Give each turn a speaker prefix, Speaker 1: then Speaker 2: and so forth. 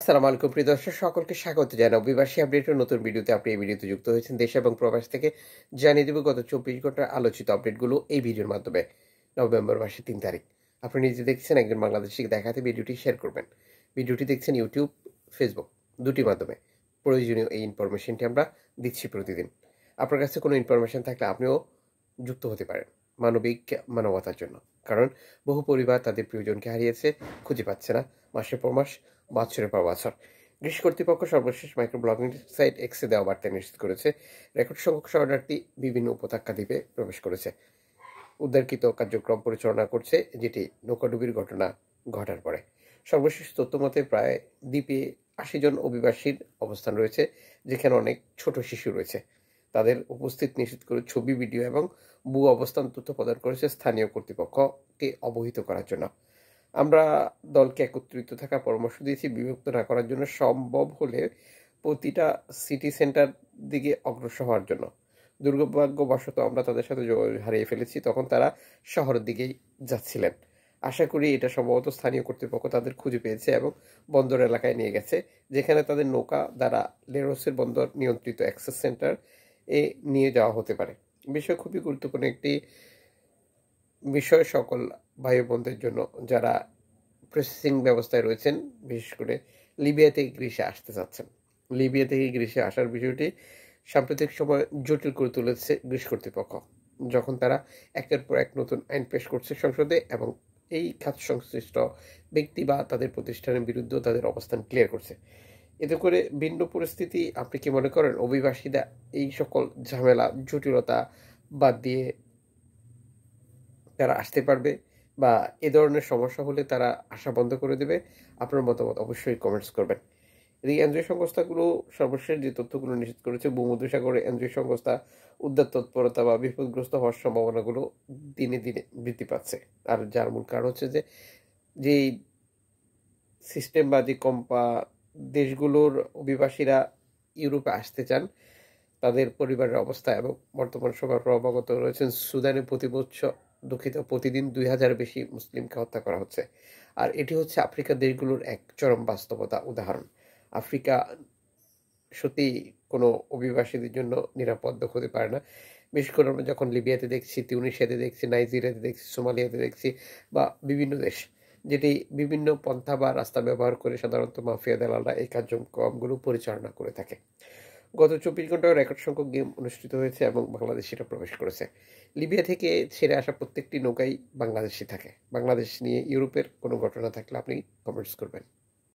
Speaker 1: আসসালামু আলাইকুম প্রিয় দর্শক সকলকে স্বাগত জানাই অভিবাসী আপডেটের নতুন ভিডিওতে। আপনি এই ভিডিওতে যুক্ত হয়েছেন দেশ এবং প্রবাস থেকে। জানিয়ে দেব গত 24 ঘন্টার আলোচিত আপডেটগুলো এই ভিডিওর মাধ্যমে। নভেম্বর মাসের 3 তারিখ। আপনি নিজে দেখছেন, একজন বাংলাদেশিকে দেখাতে ভিডিওটি শেয়ার করবেন। ভিডিওটি দেখছেন ইউটিউব, ফেসবুক দুটি মাধ্যমে। প্রয়োজনীয় এই ইনফরমেশনটি আমরা দিচ্ছি প্রতিদিন। আপনার কাছে কোনো ইনফরমেশন থাকলে আপনিও যুক্ত হতে পারেন মানবতার জন্য। কারণ বহু পরিবার তাদের প্রিয়জনকে হারিয়েছে, খুঁজে পাচ্ছে না মাসের পর মাস, বছরের পর বছর। গ্রিস কর্তৃপক্ষ সর্বশেষ মাইক্রো ব্লগিং সাইট এক্সে দেওয়া বার্তায় নিশ্চিত করেছে রেকর্ড সংখ্যক শরণার্থী বিভিন্ন উপত্যকা দ্বীপে প্রবেশ করেছে। উদ্ধারকৃত কার্যক্রম পরিচালনা করছে, যেটি নৌকাডুবির ঘটনা ঘটার পরে। সর্বশেষ তথ্য মতে প্রায় দ্বীপে 80 জন অভিবাসীর অবস্থান রয়েছে, যেখানে অনেক ছোট শিশু রয়েছে। তাদের উপস্থিত নিশ্চিত করে ছবি, ভিডিও এবং অবস্থান তথ্য প্রদান করেছে স্থানীয় কর্তৃপক্ষকে অবহিত করার জন্য। আমরা দলকে একত্রিত থাকার পরামর্শ দিয়েছি, বিভক্ত না করার জন্য, সম্ভব হলে প্রতিটা সিটি সেন্টার দিকে অগ্রসর হওয়ার জন্য। দুর্ভাগ্যবশত আমরা তাদের সাথে যোগাযোগ হারিয়ে ফেলেছি, তখন তারা শহরের দিকেই যাচ্ছিলেন। আশা করি এটা সম্ভবত স্থানীয় কর্তৃপক্ষ তাদের খুঁজে পেয়েছে এবং বন্দর এলাকায় নিয়ে গেছে, যেখানে তাদের নৌকা দ্বারা লেরোসের বন্দর নিয়ন্ত্রিত অ্যাক্সেস সেন্টার এ নিয়ে যাওয়া হতে পারে। বিষয় খুবই গুরুত্বপূর্ণ একটি বিষয় সকল ভাই বোনদের জন্য যারা প্রসেসিং ব্যবস্থায় রয়েছেন, বিশেষ করে লিবিয়া থেকে গ্রিসে আসতে চাচ্ছেন। লিবিয়া থেকে গ্রিসে আসার বিষয়টি সাম্প্রতিক সময় জটিল করে তুলেছে গ্রিস কর্তৃপক্ষ, যখন তারা একের পর এক নতুন আইন পেশ করছে সংসদে এবং এই খাত সংশ্লিষ্ট ব্যক্তি বা তাদের প্রতিষ্ঠানের বিরুদ্ধেও তাদের অবস্থান ক্লিয়ার করছে। এতে করে ভিন্ন পরিস্থিতি, আপনি কি মনে করেন অভিবাসীরা এই সকল ঝামেলা জটিলতা বাদ দিয়ে তারা আসতে পারবে, বা এ ধরনের সমস্যা হলে তারা আসা বন্ধ করে দেবে? আপনার মতামত অবশ্যই কমেন্টস করবেন। এদিকে এনজিও সংস্থাগুলো সর্বশেষ যে তথ্যগুলো নিশ্চিত করেছে, ভূমধ্যসাগরে এনজিও সংস্থা উদ্ধার তৎপরতা বা বিপদগ্রস্ত হওয়ার সম্ভাবনাগুলো দিনে দিনে বৃদ্ধি পাচ্ছে। আর যার মূল কারণ হচ্ছে যে সিস্টেম বা যে দেশগুলোর অভিবাসীরা ইউরোপে আসতে চান, তাদের পরিবারের অবস্থা এবং বর্তমান সময় অবগত রয়েছেন সুদানে প্রতিদিন 2000 বেশি মুসলিমকে হত্যা করা হচ্ছে। আর এটি হচ্ছে আফ্রিকার দেশগুলোর এক চরম বাস্তবতা উদাহরণ। আফ্রিকা সত্যি কোনো অভিবাসীদের জন্য নিরাপদ হতে পারে না। বিশেষ করে আমরা যখন লিবিয়াতে দেখছি, তিউনিসিয়াতে দেখছি, নাইজেরিয়াতে দেখছি, সোমালিয়াতে দেখছি, বা বিভিন্ন দেশ, যেটি বিভিন্ন পন্থা বা রাস্তা ব্যবহার করে সাধারণত মাফিয়া দালালরা এই কার্যক্রমগুলো পরিচালনা করে থাকে। গত 24 ঘন্টায় রেকর্ড সংখ্যক গেম অনুষ্ঠিত হয়েছে এবং বাংলাদেশিরা প্রবেশ করেছে। লিবিয়া থেকে ছেড়ে আসা প্রত্যেকটি নৌকাই বাংলাদেশি থাকে। বাংলাদেশ নিয়ে ইউরোপের কোনো ঘটনা থাকলে আপনি কমেন্টস করবেন।